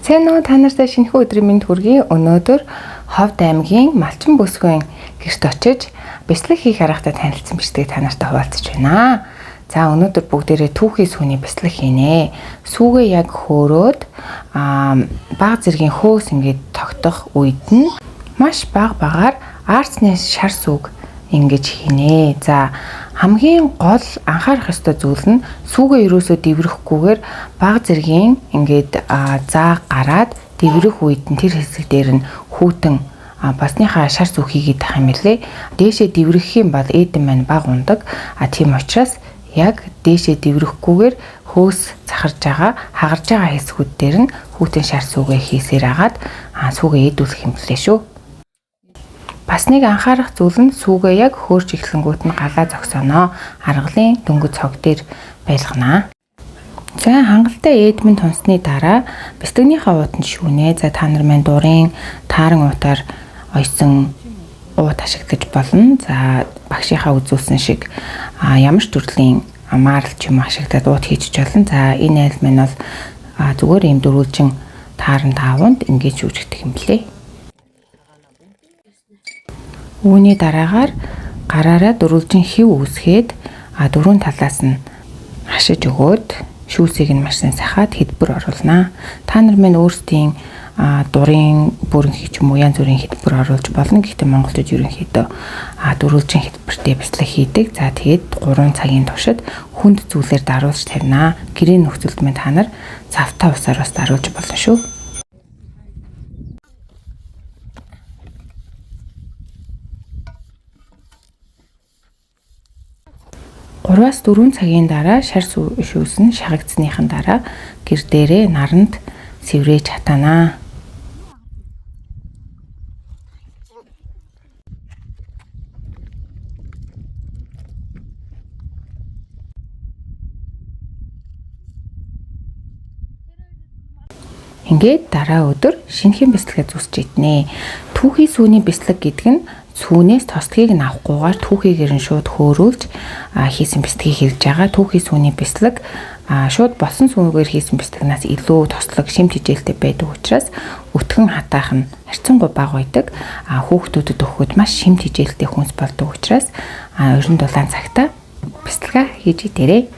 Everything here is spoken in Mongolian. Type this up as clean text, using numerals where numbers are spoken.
Сайн уу, та нартай шинэхэн өдрийн мэнд хүргэе. Өнөөдөр Ховд аймгийн Малчин бүсгүйн гэрт очиж бяцлаг хийх аргатай танилцсан бичгийг та нартай хуваалцаж байна. За өнөөдөр бүгдээрээ түүхий сүүний бяцлаг хийнэ. Сүүгээ яг хөөрөөд баг зэргийн хөөс ингээд тогтох үед нь маш багаар арцны шар сүг ингэж хийнэ. За хамгийн гол анхаарах ёстой зүйл нь сүүгээ ерөөсөө дэврэхгүйгээр баг зэргийн ингээд заа гараад дэврэх үед нь тэр хэсэг дээр нь хүүтэн басныхаа шар сүг хийгээд тах юм билээ. Дээшээ дэврэх юм бол эдэн маань баг ундаг. Тийм учраас яг дээшээ дэврэхгүйгээр хөөс захарж байгаа хагарж байгаа хэсгүүд дээр нь хүүтэн шар сүгээ хийсээр агаад сүүгээ эдүүлэх юм билээ шүү. Бас нэг анхаарах зүйл нь сүүгээ яг хөөрч эхлэнгүүт нь галаа зогсооноо аргалын дөнгөж цог дээр байлгана. За хангалттай эдмэн тунсны дараа бэлтгэгнийхаа уутанд шүүнэ. За та нар маань дурын тааран уутаар ойсон уут ашиглаж болно. За багшийнхаа үзүүлсэн шиг ямар ч төрлийн маарлч юм ашиглаад уут хийж болно. За энэ айл маань бол зүгээр ийм дөрвөлжин тааран тааванд ингэж шүүжигдэх юм блэ. Үүний дараагаар гараараа дөрвөлжин хив үүсгээд дөрвөн талаас нь хашиж өгөөд шүүсийг нь маш сайн сахаад хэлбэр оруулнаа. Та нар маань өөрсдийн дурын бүрэн ч юм уу янз бүрийн хэлбэр оруулж болно. Гэхдээ монголчууд ерөнхийдөө дөрвөлжин хэлбэртэй бяцлаг хийдэг. За тэгээд 3 цагийн туршид хүнд зүйлээр даруулж тавина. Гэрийн нөхцөлд маань та нар цавтаа усаар бас даруулж болно шүү. 3-4 цагийн дараа шар шүүс нь шахагдсныхан дараа гэр дээрээ наранд сэврээж хатанаа. Ингээд дараа өдөр шинэхэн бяцлагаа зүсч иднэ. Түүхий сүүний бяцлаг гэдэг нь сүүнээс тосдгийг нь авахгүйгээр түүхийгээр нь шууд хөөрүүлж хийсэн бяцлагийг хэлж байгаа. Түүхий сүүний бяцлаг шууд болсон сүүгээр хийсэн бяцлагнаас илүү тослог шимт хичээлтэй байдаг учраас өтгөн хатаах нь харьцангуй бага байдаг. Хүүхдүүдэд өгөхөд маш шимт хичээлтэй хүнс болдог учраас 97 цагта бяцлага хийж идээрэй.